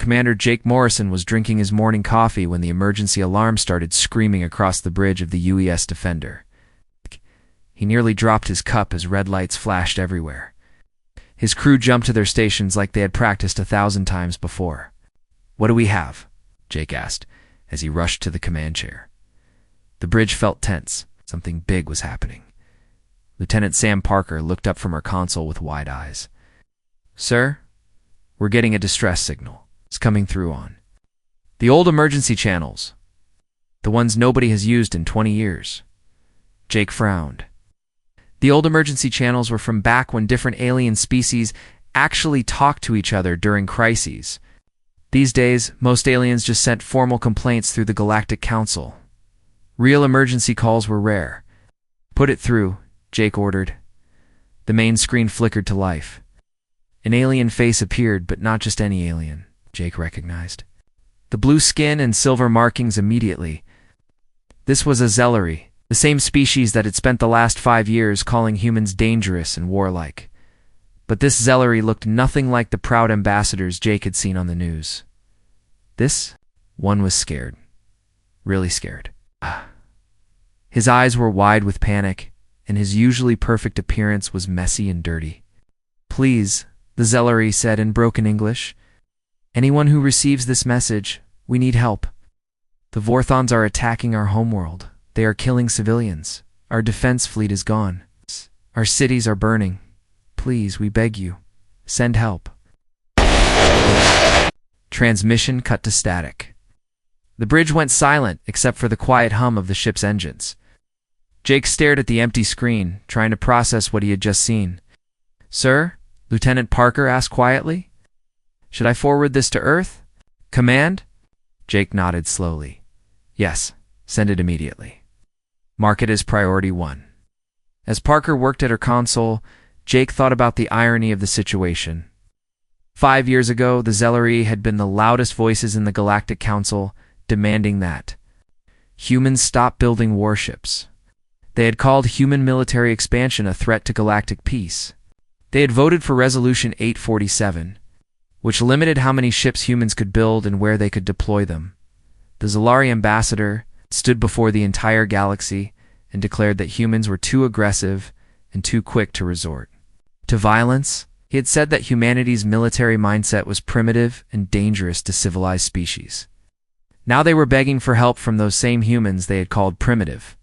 Commander Jake Morrison was drinking his morning coffee when the emergency alarm started screaming across the bridge of the UES Defender. He nearly dropped his cup as red lights flashed everywhere. His crew jumped to their stations like they had practiced 1,000 times before. "What do we have?" Jake asked, as he rushed to the command chair. The bridge felt tense. Something big was happening. Lieutenant Sam Parker looked up from her console with wide eyes. "Sir, we're getting a distress signal. It's coming through on the old emergency channels, the ones nobody has used in 20 years. Jake frowned. The old emergency channels were from back when different alien species actually talked to each other during crises. These days, most aliens just sent formal complaints through the Galactic Council. Real emergency calls were rare. "Put it through," Jake ordered. The main screen flickered to life. An alien face appeared, but not just any alien, Jake recognized. The blue skin and silver markings immediately. This was a Zellery, the same species that had spent the last 5 years calling humans dangerous and warlike. But this Zellery looked nothing like the proud ambassadors Jake had seen on the news. This one was scared. Really scared. His eyes were wide with panic, and his usually perfect appearance was messy and dirty. "Please," the Zellery said in broken English. "Anyone who receives this message, we need help. The Vorthons are attacking our homeworld. They are killing civilians. Our defense fleet is gone. Our cities are burning. Please, we beg you, send help." Transmission cut to static. The bridge went silent except for the quiet hum of the ship's engines. Jake stared at the empty screen, trying to process what he had just seen. "Sir?" Lieutenant Parker asked quietly. "Should I forward this to Earth? Command?" Jake nodded slowly. "Yes, send it immediately. Mark it as priority 1. As Parker worked at her console, Jake thought about the irony of the situation. 5 years ago, the Zellery had been the loudest voices in the Galactic Council, demanding that humans stop building warships. They had called human military expansion a threat to galactic peace. They had voted for Resolution 847, which limited how many ships humans could build and where they could deploy them. The Zellery ambassador stood before the entire galaxy and declared that humans were too aggressive and too quick to resort to violence. He had said that humanity's military mindset was primitive and dangerous to civilized species. Now they were begging for help from those same humans they had called primitive.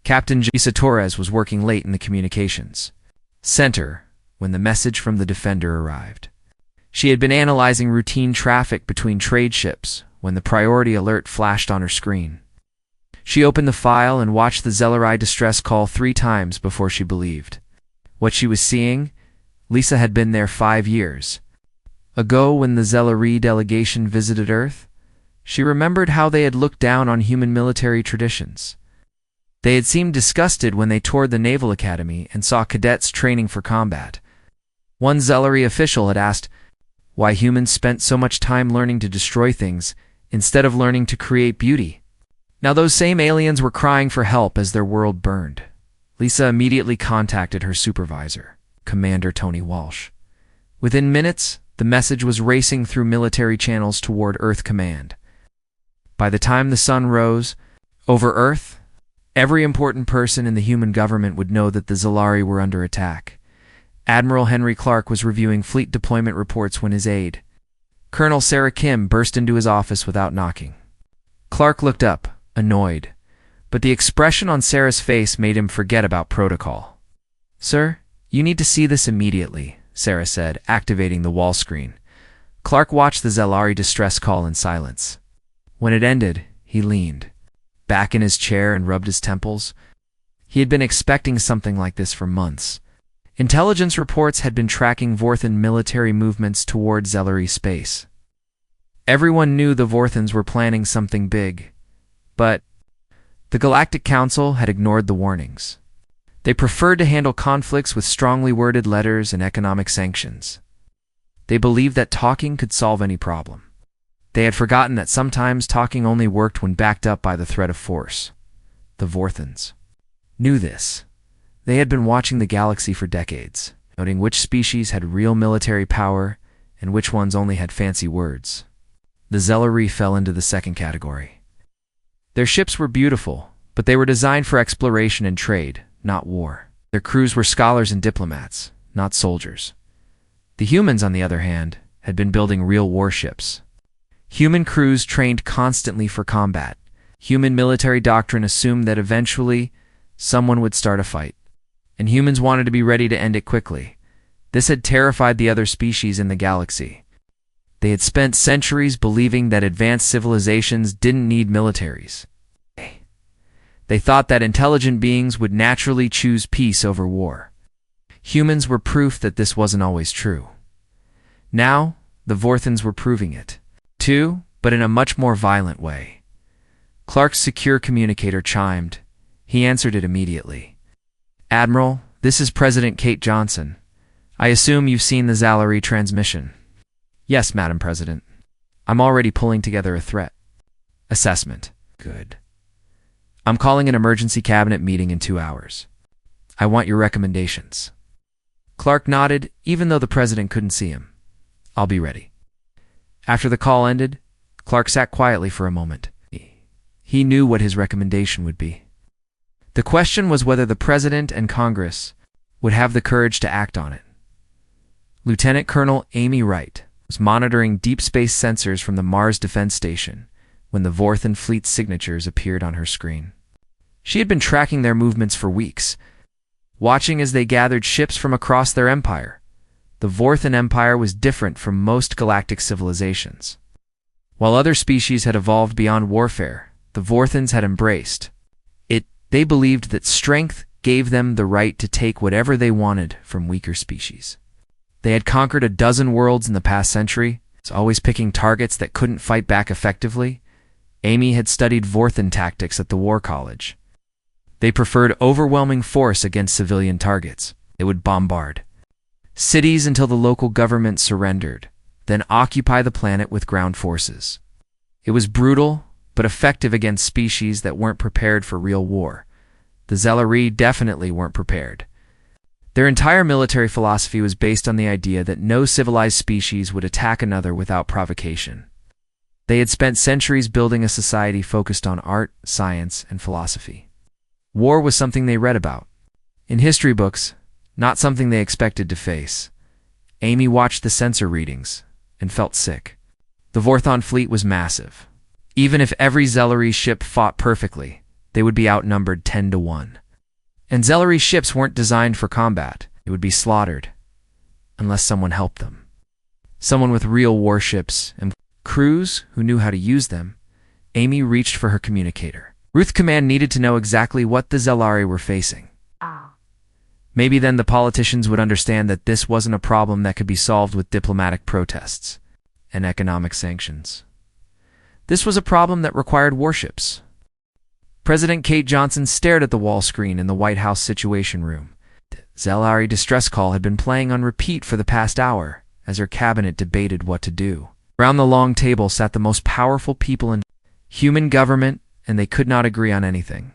Captain Lisa Torres was working late in the communications center when the message from the Defender arrived. She had been analyzing routine traffic between trade ships when the priority alert flashed on her screen. She opened the file and watched the Zellery distress call 3 times before she believed what she was seeing. Lisa had been there 5 years ago when the Zellery delegation visited Earth. She remembered how they had looked down on human military traditions. They had seemed disgusted when they toured the Naval Academy and saw cadets training for combat. One Zellery official had asked why humans spent so much time learning to destroy things instead of learning to create beauty. Now those same aliens were crying for help as their world burned. Lisa immediately contacted her supervisor, Commander Tony Walsh. Within minutes, the message was racing through military channels toward Earth Command. By the time the sun rose over Earth, every important person in the human government would know that the Zellery were under attack. Admiral Henry Clark was reviewing fleet deployment reports when his aide, Colonel Sarah Kim, burst into his office without knocking. Clark looked up, annoyed, but the expression on Sarah's face made him forget about protocol. "Sir, you need to see this immediately," Sarah said, activating the wall screen. Clark watched the Zellery distress call in silence. When it ended, he leaned back in his chair and rubbed his temples. He had been expecting something like this for months. Intelligence reports had been tracking Vorthon military movements toward Zellery space. Everyone knew the Vorthons were planning something big, but the Galactic Council had ignored the warnings. They preferred to handle conflicts with strongly worded letters and economic sanctions. They believed that talking could solve any problem. They had forgotten that sometimes talking only worked when backed up by the threat of force. The Vorthons knew this. They had been watching the galaxy for decades, noting which species had real military power and which ones only had fancy words. The Zelari fell into the second category. Their ships were beautiful, but they were designed for exploration and trade, not war. Their crews were scholars and diplomats, not soldiers. The humans, on the other hand, had been building real warships. Human crews trained constantly for combat. Human military doctrine assumed that eventually someone would start a fight, and humans wanted to be ready to end it quickly. This had terrified the other species in the galaxy. They had spent centuries believing that advanced civilizations didn't need militaries. They thought that intelligent beings would naturally choose peace over war. Humans were proof that this wasn't always true. Now, the Vorthons were proving it, too, but in a much more violent way. Clark's secure communicator chimed. He answered it immediately. "Admiral, this is President Kate Johnson. I assume you've seen the Zelari transmission." "Yes, Madam President. I'm already pulling together a threat assessment." "Good. I'm calling an emergency cabinet meeting in 2 hours. I want your recommendations." Clark nodded, even though the president couldn't see him. "I'll be ready." After the call ended, Clark sat quietly for a moment. He knew what his recommendation would be. The question was whether the president and Congress would have the courage to act on it. Lieutenant Colonel Amy Wright was monitoring deep space sensors from the Mars Defense Station when the Vorthon fleet's signatures appeared on her screen. She had been tracking their movements for weeks, watching as they gathered ships from across their empire. The Vorthon Empire was different from most galactic civilizations. While other species had evolved beyond warfare, the Vorthons had embraced it. They believed that strength gave them the right to take whatever they wanted from weaker species. They had conquered a dozen worlds in the past century, always picking targets that couldn't fight back effectively. Amy had studied Vorthon tactics at the War College. They preferred overwhelming force against civilian targets. They would bombard cities until the local government surrendered, then occupy the planet with ground forces. It was brutal, but effective against species that weren't prepared for real war. The Zelari definitely weren't prepared. Their entire military philosophy was based on the idea that no civilized species would attack another without provocation. They had spent centuries building a society focused on art, science, and philosophy. War was something they read about in history books, not something they expected to face. Amy watched the sensor readings and felt sick. The Vorthon fleet was massive. Even if every Zelari ship fought perfectly, they would be outnumbered 10-1. And Zelari ships weren't designed for combat. They would be slaughtered unless someone helped them. Someone with real warships and crews who knew how to use them. Amy reached for her communicator. Ruth Command needed to know exactly what the Zelari were facing. Maybe then the politicians would understand that this wasn't a problem that could be solved with diplomatic protests and economic sanctions. This was a problem that required warships. President Kate Johnson stared at the wall screen in the White House Situation Room. The Zelari distress call had been playing on repeat for the past hour as her cabinet debated what to do. Around the long table sat the most powerful people in human government, and they could not agree on anything.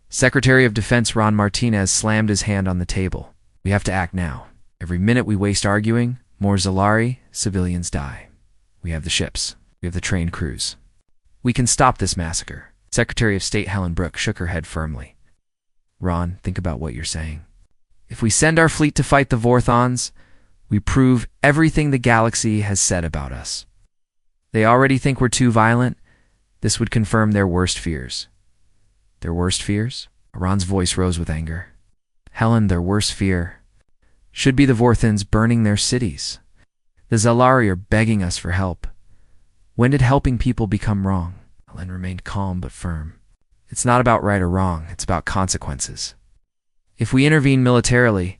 Secretary of Defense Ron Martinez slammed his hand on the table. "We have to act now. Every minute we waste arguing, more Zelari civilians die. We have the ships. We have the trained crews. We can stop this massacre." Secretary of State Helen Brooke shook her head firmly. "Ron, think about what you're saying. If we send our fleet to fight the Vorthons, we prove everything the galaxy has said about us. They already think we're too violent. This would confirm their worst fears." "Their worst fears?" Ron's voice rose with anger. "Helen, their worst fear should be the Vorthons burning their cities. The Zelari are begging us for help. When did helping people become wrong?" Helen remained calm but firm. "It's not about right or wrong, it's about consequences. If we intervene militarily,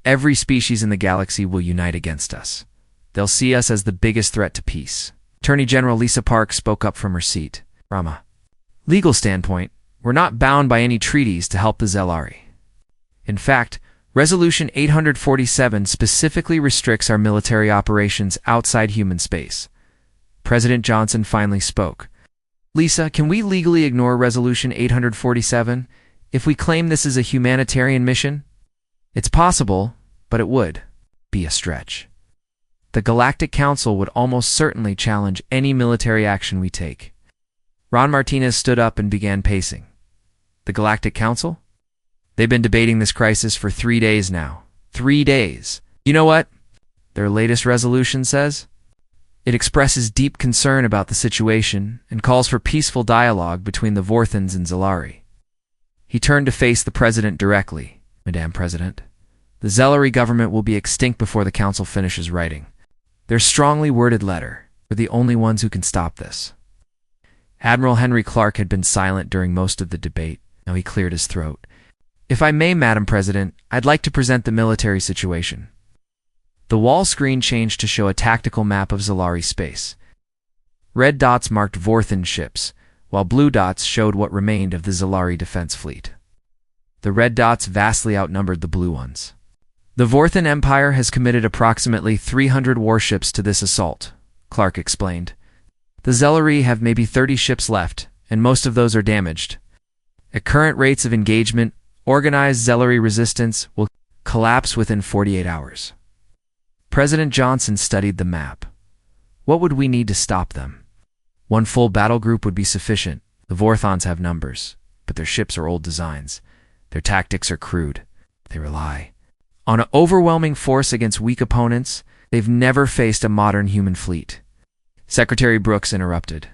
every species in the galaxy will unite against us. They'll see us as the biggest threat to peace." Attorney General Lisa Park spoke up from her seat. "From a legal standpoint, we're not bound by any treaties to help the Zelari. In fact, Resolution 847 specifically restricts our military operations outside human space." President Johnson finally spoke. "Lisa, can we legally ignore Resolution 847 if we claim this is a humanitarian mission?" "It's possible, but it would be a stretch." The Galactic Council would almost certainly challenge any military action we take. Ron Martinez stood up and began pacing. The Galactic Council? They've been debating this crisis for 3 days now. 3 days. You know what their latest resolution says? It expresses deep concern about the situation and calls for peaceful dialogue between the Vorthans and Zellari. He turned to face the president directly. Madam President, the Zellari government will be extinct before the council finishes writing their strongly worded letter. We're the only ones who can stop this. Admiral Henry Clark had been silent during most of the debate. Now he cleared his throat. If I may, Madam President, I'd like to present the military situation. The wall screen changed to show a tactical map of Zellari space. Red dots marked Vorthan ships, while blue dots showed what remained of the Zellari defense fleet. The red dots vastly outnumbered the blue ones. The Vorthan Empire has committed approximately 300 warships to this assault, Clark explained. The Zellari have maybe 30 ships left, and most of those are damaged. At current rates of engagement, organized Zellari resistance will collapse within 48 hours. President Johnson studied the map. What would we need to stop them? One full battle group would be sufficient. The Vorthons have numbers, but their ships are old designs. Their tactics are crude. They rely on an overwhelming force against weak opponents. They've never faced a modern human fleet. Secretary Brooks interrupted.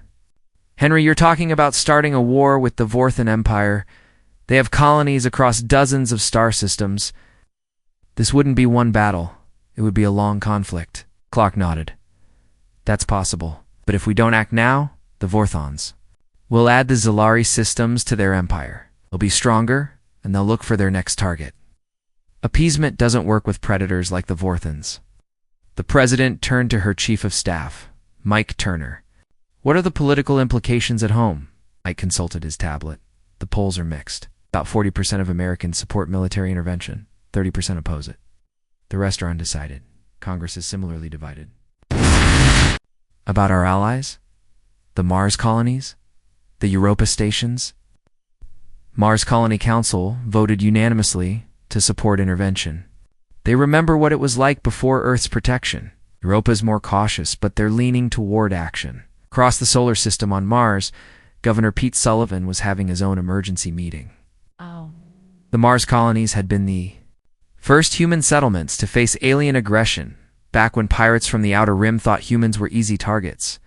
Henry, you're talking about starting a war with the Vorthan Empire. They have colonies across dozens of star systems. This wouldn't be one battle. It would be a long conflict. Clark nodded. That's possible. But if we don't act now, the Vorthons will add the Zellari systems to their empire. They'll be stronger, and they'll look for their next target. Appeasement doesn't work with predators like the Vorthans. The president turned to her chief of staff, Mike Turner. What are the political implications at home? Mike consulted his tablet. The polls are mixed. About 40% of Americans support military intervention. 30% oppose it. The rest are undecided. Congress is similarly divided. About our allies? The Mars colonies? The Europa stations? Mars Colony Council voted unanimously to support intervention. They remember what it was like before Earth's protection. Europa's more cautious, but they're leaning toward action. Across the solar system on Mars, Governor Pete Sullivan was having his own emergency meeting. The Mars colonies had been the first human settlements to face alien aggression, back when pirates from the Outer Rim thought humans were easy targets.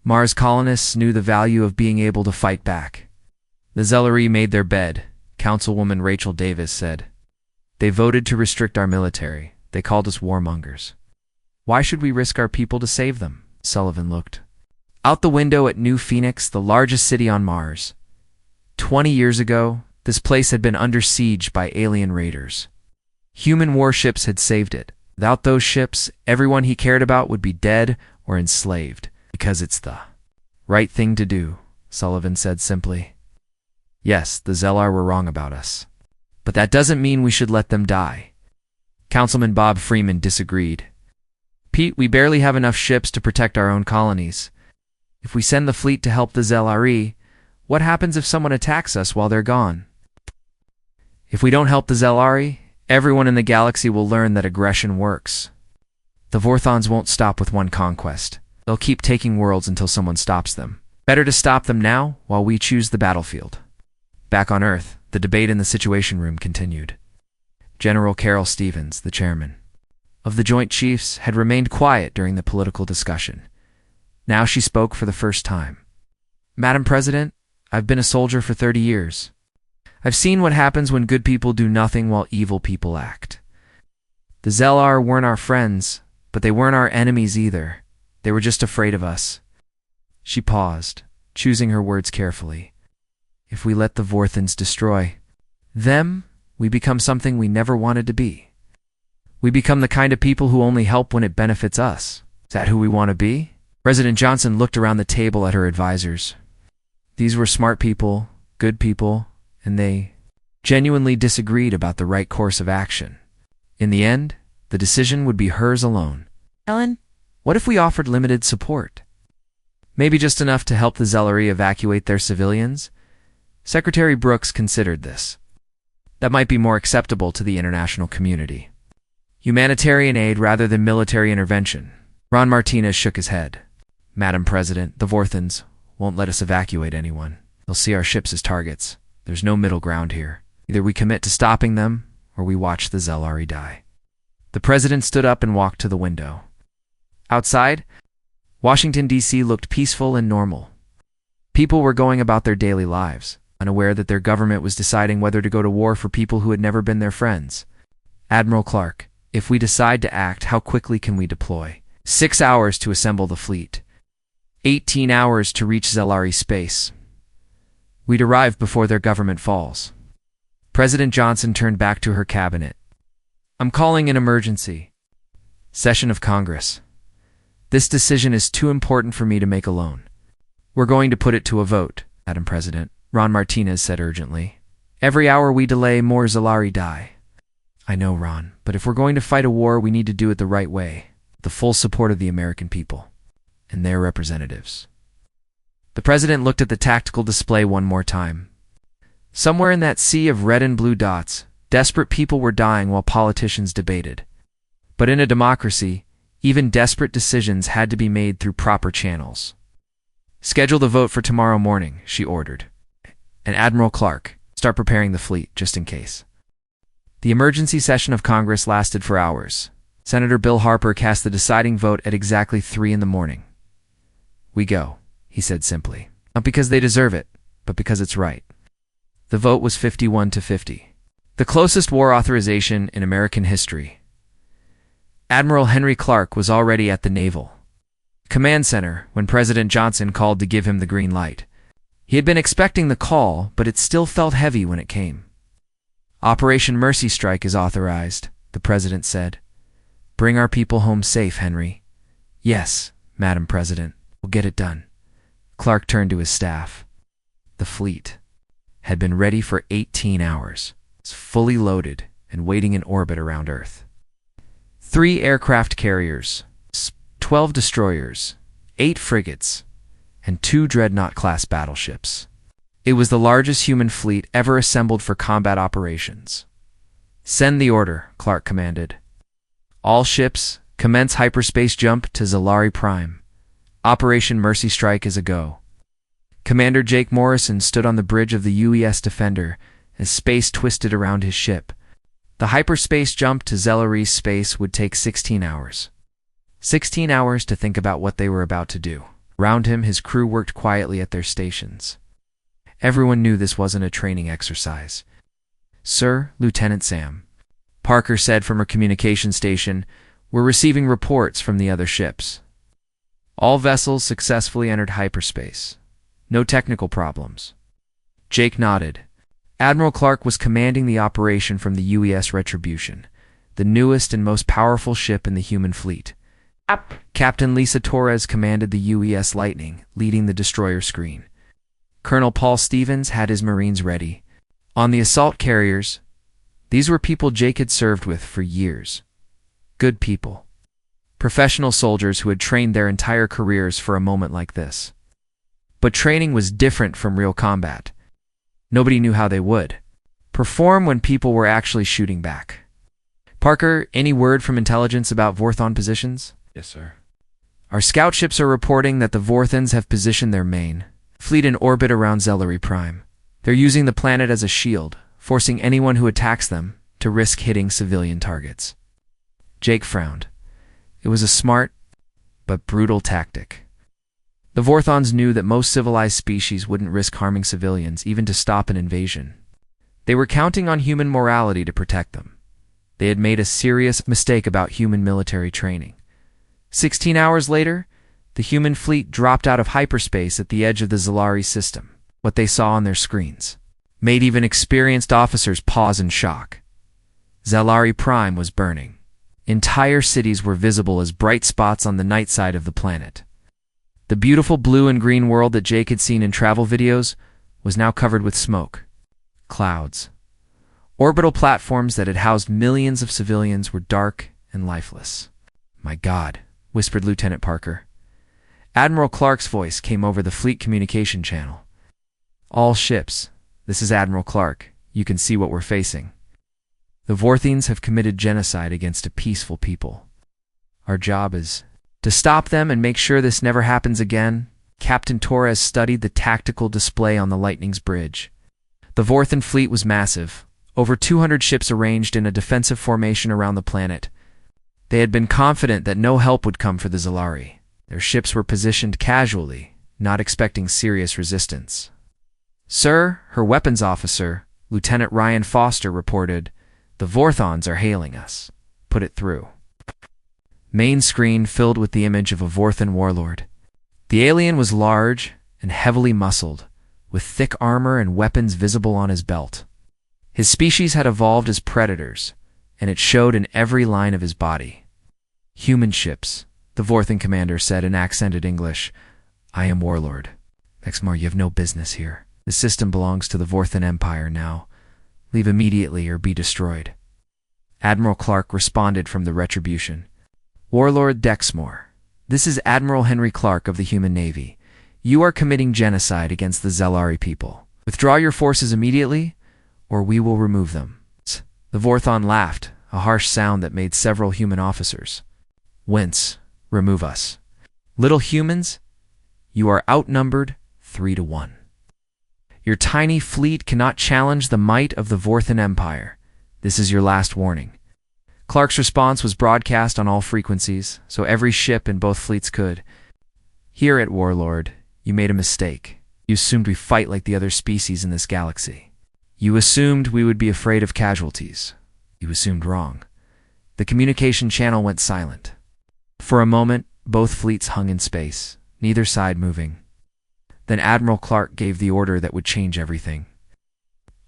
Mars colonists knew the value of being able to fight back. The Zellari made their bed, Councilwoman Rachel Davis said. They voted to restrict our military. They called us warmongers. Why should we risk our people to save them? Sullivan looked out the window at New Phoenix, the largest city on Mars. 20 years ago, this place had been under siege by alien raiders. Human warships had saved it. Without those ships, everyone he cared about would be dead or enslaved. Because it's the right thing to do, Sullivan said simply. Yes, the Zellar were wrong about us. But that doesn't mean we should let them die. Councilman Bob Freeman disagreed. Pete, we barely have enough ships to protect our own colonies. If we send the fleet to help the Zellari, what happens if someone attacks us while they're gone? If we don't help the Zellari, everyone in the galaxy will learn that aggression works. The Vorthons won't stop with one conquest. They'll keep taking worlds until someone stops them. Better to stop them now while we choose the battlefield. Back on Earth, the debate in the Situation Room continued. General Carol Stevens, the chairman of the Joint Chiefs, had remained quiet during the political discussion. Now she spoke for the first time. Madam President, I've been a soldier for 30 years. I've seen what happens when good people do nothing while evil people act. The Zellar weren't our friends, but they weren't our enemies either. They were just afraid of us. She paused, choosing her words carefully. If we let the Vorthans destroy them, we become something we never wanted to be. We become the kind of people who only help when it benefits us. Is that who we want to be? President Johnson looked around the table at her advisors. These were smart people, good people, and they genuinely disagreed about the right course of action. In the end, the decision would be hers alone. Ellen, what if we offered limited support? Maybe just enough to help the Zellari evacuate their civilians? Secretary Brooks considered this. That might be more acceptable to the international community. Humanitarian aid rather than military intervention. Ron Martinez shook his head. Madam President, the Vorthons won't let us evacuate anyone. They'll see our ships as targets. There's no middle ground here. Either we commit to stopping them, or we watch the Zelari die. The president stood up and walked to the window. Outside, Washington, D.C. looked peaceful and normal. People were going about their daily lives, unaware that their government was deciding whether to go to war for people who had never been their friends. Admiral Clark, if we decide to act, how quickly can we deploy? 6 hours to assemble the fleet. 18 hours to reach Zelari space. We'd arrive before their government falls. President Johnson turned back to her cabinet. I'm calling an emergency. Session of Congress. This decision is too important for me to make alone. We're going to put it to a vote, Madam President, Ron Martinez said urgently. Every hour we delay, more Zelari die. I know, Ron, but if we're going to fight a war, we need to do it the right way, with the full support of the American people and their representatives. The president looked at the tactical display one more time. Somewhere in that sea of red and blue dots, desperate people were dying while politicians debated. But in a democracy, even desperate decisions had to be made through proper channels. Schedule the vote for tomorrow morning, she ordered. And Admiral Clark, start preparing the fleet, just in case. The emergency session of Congress lasted for hours. Senator Bill Harper cast the deciding vote at exactly 3 in the morning. We go, he said simply. Not because they deserve it, but because it's right. The vote was 51-50. The closest war authorization in American history. Admiral Henry Clark was already at the Naval Command Center when President Johnson called to give him the green light. He had been expecting the call, but it still felt heavy when it came. Operation Mercy Strike is authorized, the president said. Bring our people home safe, Henry. Yes, Madam President, we'll get it done. Clark turned to his staff. The fleet had been ready for 18 hours, was fully loaded and waiting in orbit around Earth. 3 aircraft carriers, 12 destroyers, 8 frigates, and 2 dreadnought-class battleships. It was the largest human fleet ever assembled for combat operations. Send the order, Clark commanded. All ships, commence hyperspace jump to Zelari Prime. Operation Mercy Strike is a go. Commander Jake Morrison stood on the bridge of the UES Defender as space twisted around his ship. The hyperspace jump to Zelari space would take 16 hours. 16 hours to think about what they were about to do. Around him, his crew worked quietly at their stations. Everyone knew this wasn't a training exercise. Sir, Lieutenant Sam, Parker said from her communication station, we're receiving reports from the other ships. All vessels successfully entered hyperspace. No technical problems. Jake nodded. Admiral Clark was commanding the operation from the UES Retribution, the newest and most powerful ship in the human fleet. Captain Lisa Torres commanded the UES Lightning, leading the destroyer screen. Colonel Paul Stevens had his Marines ready. On the assault carriers, these were people Jake had served with for years. Good people. Professional soldiers who had trained their entire careers for a moment like this. But training was different from real combat. Nobody knew how they would perform when people were actually shooting back. Parker, any word from intelligence about Vorthon positions? Yes, sir. Our scout ships are reporting that the Vorthons have positioned their main fleet in orbit around Zelari Prime. They're using the planet as a shield, forcing anyone who attacks them to risk hitting civilian targets. Jake frowned. It was a smart, but brutal tactic. The Vorthons knew that most civilized species wouldn't risk harming civilians, even to stop an invasion. They were counting on human morality to protect them. They had made a serious mistake about human military training. 16 hours later, the human fleet dropped out of hyperspace at the edge of the Zelari system. What they saw on their screens made even experienced officers pause in shock. Zelari Prime was burning. Entire cities were visible as bright spots on the night side of the planet. The beautiful blue and green world that Jake had seen in travel videos was now covered with smoke, clouds. Orbital platforms that had housed millions of civilians were dark and lifeless. My God, whispered Lieutenant Parker. Admiral Clark's voice came over the fleet communication channel. All ships, this is Admiral Clark. You can see what we're facing. The Vorthines have committed genocide against a peaceful people. Our job is to stop them and make sure this never happens again. Captain Torres studied the tactical display on the Lightning's bridge. The Vorthin fleet was massive, over 200 ships arranged in a defensive formation around the planet. They had been confident that no help would come for the Zalari. Their ships were positioned casually, not expecting serious resistance. "Sir," her weapons officer, Lieutenant Ryan Foster, reported, "the Vorthons are hailing us. Put it through." Main screen filled with the image of a Vorthin warlord. The alien was large and heavily muscled, with thick armor and weapons visible on his belt. His species had evolved as predators, and it showed in every line of his body. "Human ships," the Vorthin commander said in accented English. "I am warlord. Exmar, you have no business here. The system belongs to the Vorthin Empire now. Leave immediately or be destroyed." Admiral Clark responded from the Retribution. "Warlord Dexmore, this is Admiral Henry Clark of the Human Navy. You are committing genocide against the Zalari people. Withdraw your forces immediately, or we will remove them." The Vorthon laughed, a harsh sound that made several human officers wince. "Remove us. Little humans, you are outnumbered 3-1. Your tiny fleet cannot challenge the might of the Vorthin Empire. This is your last warning." Clark's response was broadcast on all frequencies, so every ship in both fleets could hear it. "Warlord, you made a mistake. You assumed we fight like the other species in this galaxy. You assumed we would be afraid of casualties. You assumed wrong." The communication channel went silent. For a moment, both fleets hung in space, neither side moving. Then Admiral Clark gave the order that would change everything.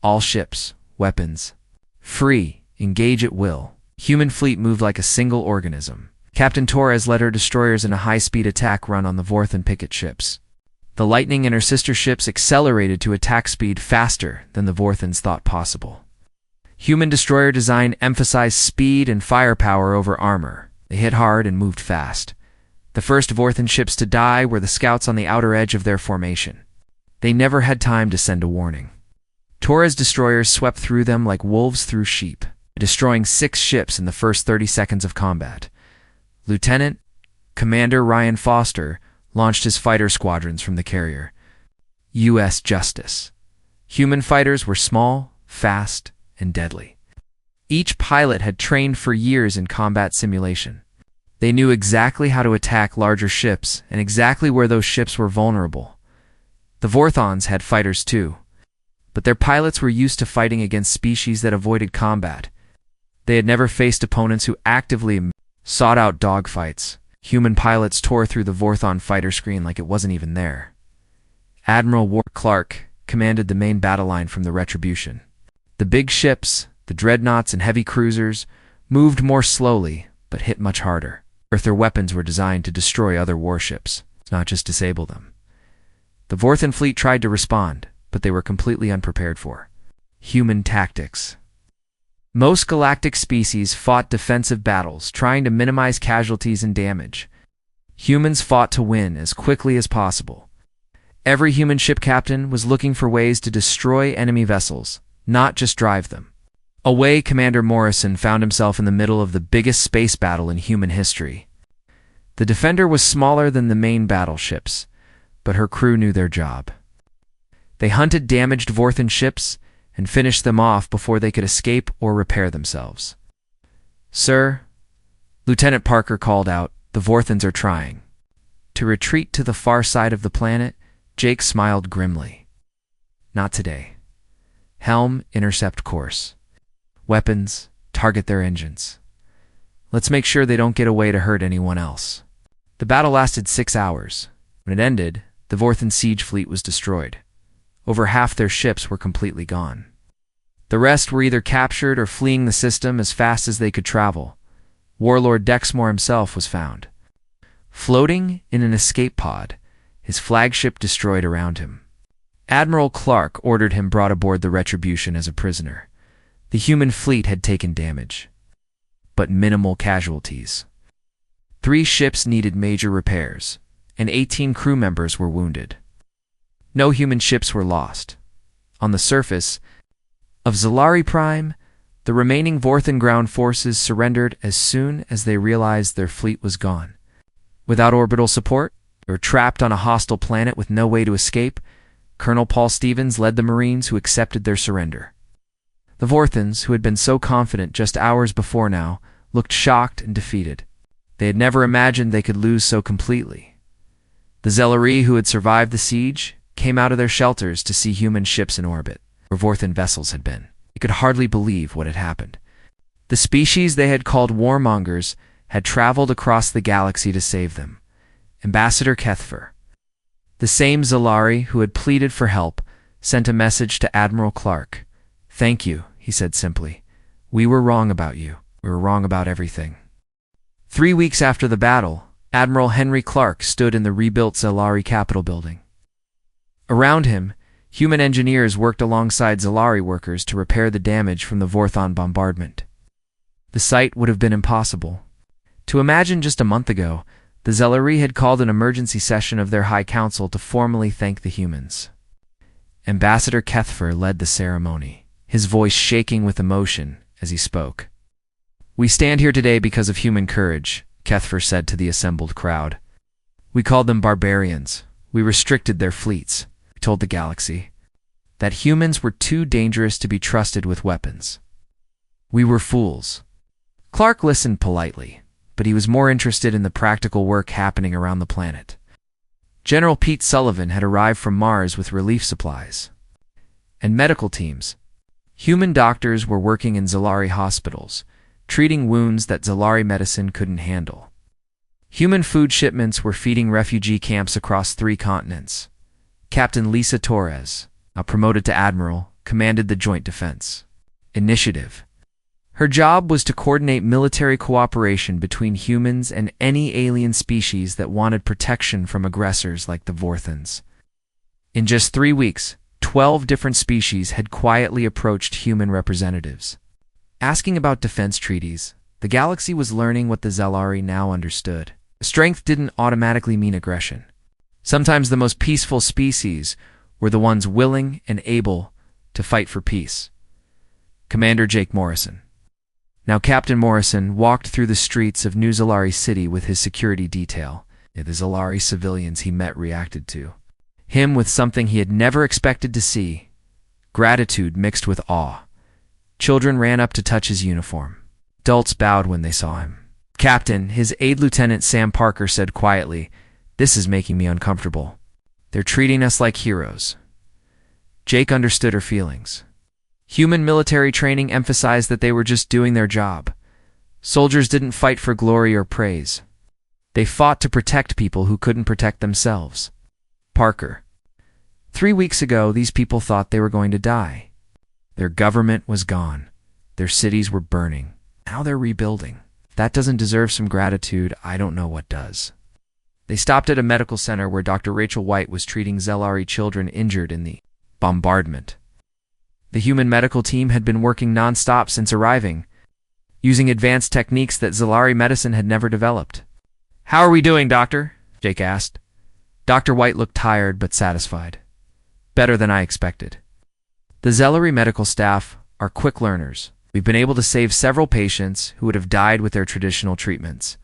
"All ships, weapons, free, engage at will." Human fleet moved like a single organism. Captain Torres led her destroyers in a high-speed attack run on the Vorthin picket ships. The Lightning and her sister ships accelerated to attack speed faster than the Vorthins thought possible. Human destroyer design emphasized speed and firepower over armor. They hit hard and moved fast. The first Vorthin ships to die were the scouts on the outer edge of their formation. They never had time to send a warning. Torres destroyers swept through them like wolves through sheep, destroying 6 ships in the first 30 seconds of combat. Lieutenant Commander Ryan Foster launched his fighter squadrons from the carrier U.S. Justice. Human fighters were small, fast, and deadly. Each pilot had trained for years in combat simulation. They knew exactly how to attack larger ships and exactly where those ships were vulnerable. The Vorthons had fighters too, but their pilots were used to fighting against species that avoided combat. They had never faced opponents who actively sought out dogfights. Human pilots tore through the Vorthon fighter screen like it wasn't even there. Admiral Warwick Clark commanded the main battle line from the Retribution. The big ships, the dreadnoughts and heavy cruisers, moved more slowly, but hit much harder. Their weapons were designed to destroy other warships, not just disable them. The Vorthin fleet tried to respond, but they were completely unprepared for human tactics. Most galactic species fought defensive battles, trying to minimize casualties and damage. Humans fought to win as quickly as possible. Every human ship captain was looking for ways to destroy enemy vessels, not just drive them. Away, Commander Morrison found himself in the middle of the biggest space battle in human history. The Defender was smaller than the main battleships, but her crew knew their job. They hunted damaged Vorthin ships and finished them off before they could escape or repair themselves. "Sir," Lieutenant Parker called out, "the Vorthins are trying to retreat to the far side of the planet." Jake smiled grimly. "Not today. Helm, intercept course. Weapons, target their engines. Let's make sure they don't get away to hurt anyone else." The battle lasted 6 hours. When it ended, the Vorthin siege fleet was destroyed. Over half their ships were completely gone. The rest were either captured or fleeing the system as fast as they could travel. Warlord Dexmore himself was found, floating in an escape pod, his flagship destroyed around him. Admiral Clark ordered him brought aboard the Retribution as a prisoner. The human fleet had taken damage, but minimal casualties. 3 ships needed major repairs, and 18 crew members were wounded. No human ships were lost. On the surface of Zalari Prime, The remaining Vorthan ground forces surrendered as soon as they realized their fleet was gone. Without orbital support, or trapped on a hostile planet with no way to escape, Colonel Paul Stevens led the Marines who accepted their surrender. The Vorthans, who had been so confident just hours before now, looked shocked and defeated. They had never imagined they could lose so completely. The Zelari, who had survived the siege, came out of their shelters to see human ships in orbit, where Vorthan vessels had been. They could hardly believe what had happened. The species they had called warmongers had traveled across the galaxy to save them. Ambassador Kethfer, the same Zelari who had pleaded for help, sent a message to Admiral Clark. "Thank you," he said simply. "We were wrong about you. We were wrong about everything." 3 weeks after the battle, Admiral Henry Clark stood in the rebuilt Zelari Capitol building. Around him, human engineers worked alongside Zelari workers to repair the damage from the Vorthon bombardment. The sight would have been impossible to imagine just a month ago. The Zelari had called an emergency session of their High Council to formally thank the humans. Ambassador Kethfer led the ceremony, his voice shaking with emotion as he spoke. "We stand here today because of human courage," Kethfer said to the assembled crowd. "We called them barbarians. We restricted their fleets. We told the galaxy that humans were too dangerous to be trusted with weapons. We were fools." Clark listened politely, but he was more interested in the practical work happening around the planet. General Pete Sullivan had arrived from Mars with relief supplies and medical teams. Human doctors were working in Zelari hospitals, treating wounds that Zelari medicine couldn't handle. Human food shipments were feeding refugee camps across 3 continents. Captain Lisa Torres, now promoted to Admiral, commanded the Joint Defense Initiative. Her job was to coordinate military cooperation between humans and any alien species that wanted protection from aggressors like the Vorthans. In just 3 weeks, 12 different species had quietly approached human representatives, asking about defense treaties. The galaxy was learning what the Zelari now understood. Strength didn't automatically mean aggression. Sometimes the most peaceful species were the ones willing and able to fight for peace. Commander Jake Morrison. Now Captain Morrison walked through the streets of New Zelari City with his security detail. The Zelari civilians he met reacted to him with something he had never expected to see: gratitude mixed with awe. Children ran up to touch his uniform. Adults bowed when they saw him. "Captain," his aide Lieutenant Sam Parker said quietly, "this is making me uncomfortable. They're treating us like heroes." Jake understood her feelings. Human military training emphasized that they were just doing their job. Soldiers didn't fight for glory or praise. They fought to protect people who couldn't protect themselves. Parker. 3 weeks ago, these people thought they were going to die. Their government was gone. Their cities were burning. Now they're rebuilding. If that doesn't deserve some gratitude, I don't know what does. They stopped at a medical center where Dr. Rachel White was treating Zelari children injured in the bombardment. The human medical team had been working non-stop since arriving, using advanced techniques that Zelari medicine had never developed. "How are we doing, Doctor?" Jake asked. Dr. White looked tired but satisfied. "Better than I expected. The Zelari medical staff are quick learners. We've been able to save several patients who would have died with their traditional treatments."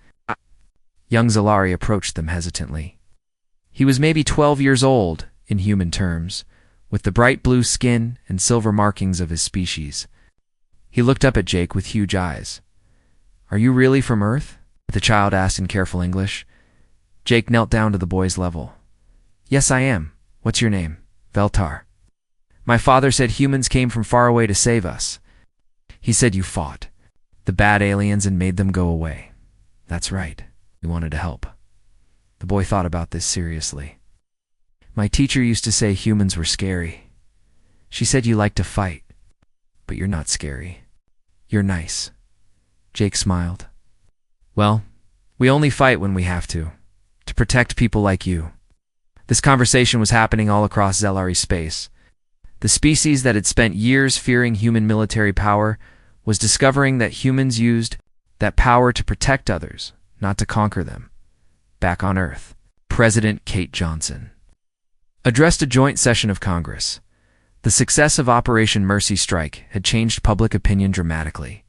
Young Zelari approached them hesitantly. He was maybe 12 years old, in human terms, with the bright blue skin and silver markings of his species. He looked up at Jake with huge eyes. "Are you really from Earth?" the child asked in careful English. Jake knelt down to the boy's level. "Yes, I am. What's your name?" "Veltar. My father said humans came from far away to save us. He said you fought the bad aliens and made them go away." "That's right. We wanted to help." The boy thought about this seriously. "My teacher used to say humans were scary. She said you like to fight, but you're not scary. You're nice." Jake smiled. "Well, we only fight when we have to protect people like you." This conversation was happening all across Zelari space. The species that had spent years fearing human military power was discovering that humans used that power to protect others, not to conquer them. Back on Earth, President Kate Johnson addressed a joint session of Congress. The success of Operation Mercy Strike had changed public opinion dramatically.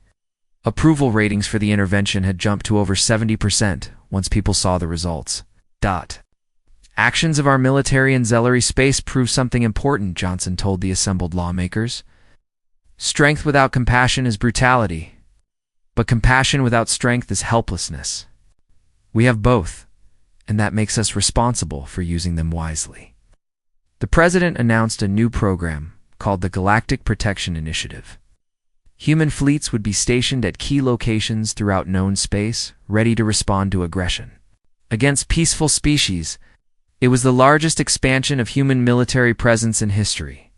Approval ratings for the intervention had jumped to over 70% once people saw the results. Actions of our military and zealotry space prove something important, Johnson told the assembled lawmakers. Strength without compassion is brutality, but compassion without strength is helplessness. We have both, and that makes us responsible for using them wisely. The president announced a new program called the Galactic Protection Initiative. Human fleets would be stationed at key locations throughout known space, ready to respond to aggression against peaceful species. It was the largest expansion of human military presence in history.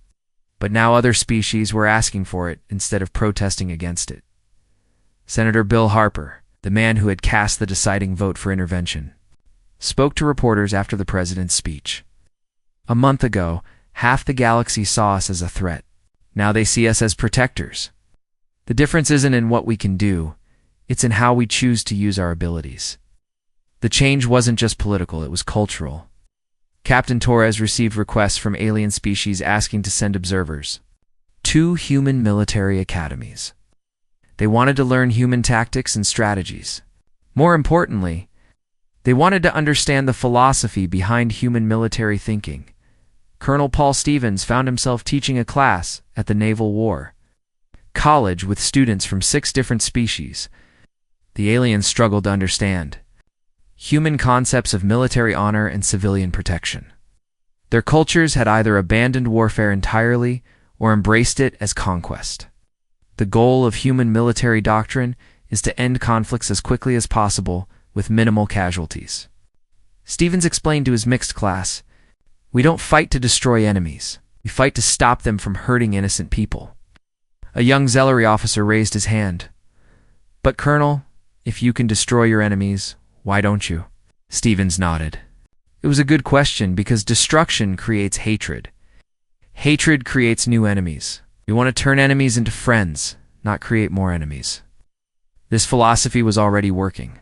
But now other species were asking for it instead of protesting against it. Senator Bill Harper, the man who had cast the deciding vote for intervention, spoke to reporters after the president's speech. A month ago, half the galaxy saw us as a threat. Now they see us as protectors. The difference isn't in what we can do, it's in how we choose to use our abilities. The change wasn't just political, it was cultural. Captain Torres received requests from alien species asking to send observers. 2 human military academies. They wanted to learn human tactics and strategies. More importantly, they wanted to understand the philosophy behind human military thinking. Colonel Paul Stevens found himself teaching a class at the Naval War College with students from 6 different species. The aliens struggled to understand human concepts of military honor and civilian protection. Their cultures had either abandoned warfare entirely or embraced it as conquest. The goal of human military doctrine is to end conflicts as quickly as possible with minimal casualties. Stevens explained to his mixed class, "We don't fight to destroy enemies. We fight to stop them from hurting innocent people." A young zealotry officer raised his hand. "But Colonel, if you can destroy your enemies, why don't you?" Stevens nodded. It was a good question because destruction creates hatred. Hatred creates new enemies. We want to turn enemies into friends, not create more enemies. This philosophy was already working.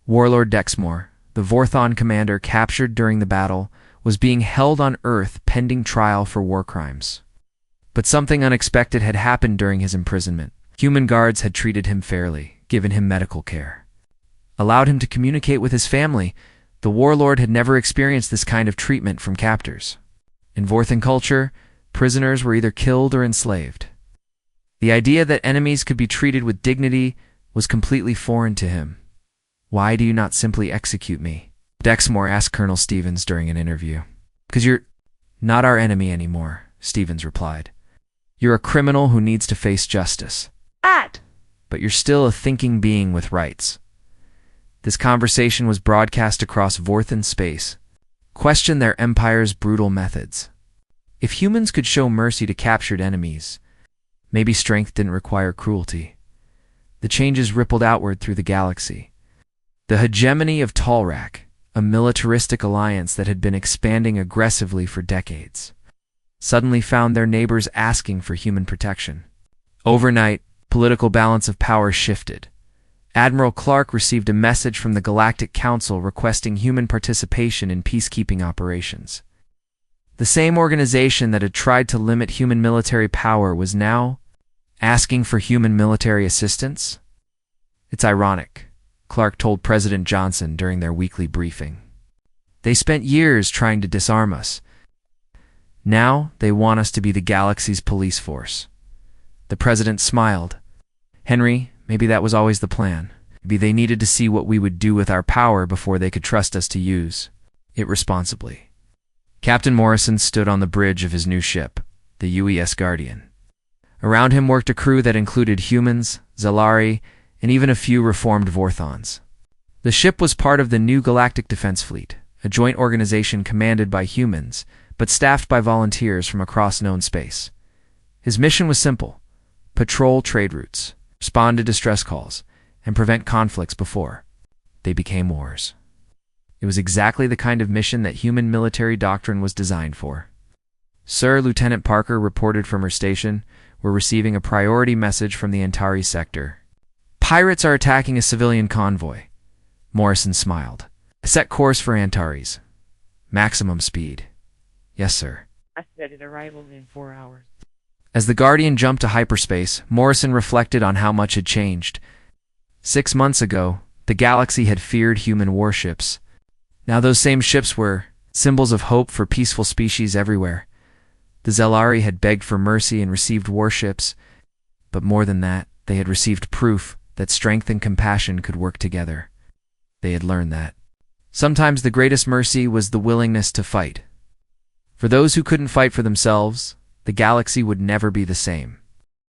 Warlord Dexmore, the Vorthon commander captured during the battle, was being held on Earth pending trial for war crimes. But something unexpected had happened during his imprisonment. Human guards had treated him fairly, given him medical care, allowed him to communicate with his family. The warlord had never experienced this kind of treatment from captors. In Vorthan culture, prisoners were either killed or enslaved. The idea that enemies could be treated with dignity was completely foreign to him. "Why do you not simply execute me?" Dexmore asked Colonel Stevens during an interview. "Because you're not our enemy anymore," Stevens replied. "You're a criminal who needs to face justice. But you're still a thinking being with rights." This conversation was broadcast across Vorthan space. Question their empire's brutal methods. If humans could show mercy to captured enemies, maybe strength didn't require cruelty. The changes rippled outward through the galaxy. The hegemony of Talrak, a militaristic alliance that had been expanding aggressively for decades, suddenly found their neighbors asking for human protection. Overnight, political balance of power shifted. Admiral Clark received a message from the Galactic Council requesting human participation in peacekeeping operations. The same organization that had tried to limit human military power was now asking for human military assistance? "It's ironic," Clark told President Johnson during their weekly briefing. "They spent years trying to disarm us. Now they want us to be the galaxy's police force." The president smiled. "Henry, maybe that was always the plan. Maybe they needed to see what we would do with our power before they could trust us to use it responsibly." Captain Morrison stood on the bridge of his new ship, the UES Guardian. Around him worked a crew that included humans, Zalari, and even a few reformed Vorthons. The ship was part of the new Galactic Defense Fleet, a joint organization commanded by humans, but staffed by volunteers from across known space. His mission was simple: patrol trade routes, respond to distress calls, and prevent conflicts before they became wars. It was exactly the kind of mission that human military doctrine was designed for. "Sir," Lieutenant Parker reported from her station, "we're receiving a priority message from the Antari sector. Pirates are attacking a civilian convoy." Morrison smiled. "Set course for Antares. Maximum speed." "Yes, sir." Estimated arrival in 4 hours. As the Guardian jumped to hyperspace, Morrison reflected on how much had changed. 6 months ago, the galaxy had feared human warships. Now those same ships were symbols of hope for peaceful species everywhere. The Zelari had begged for mercy and received warships, but more than that, they had received proof that strength and compassion could work together. They had learned that sometimes the greatest mercy was the willingness to fight. For those who couldn't fight for themselves, the galaxy would never be the same.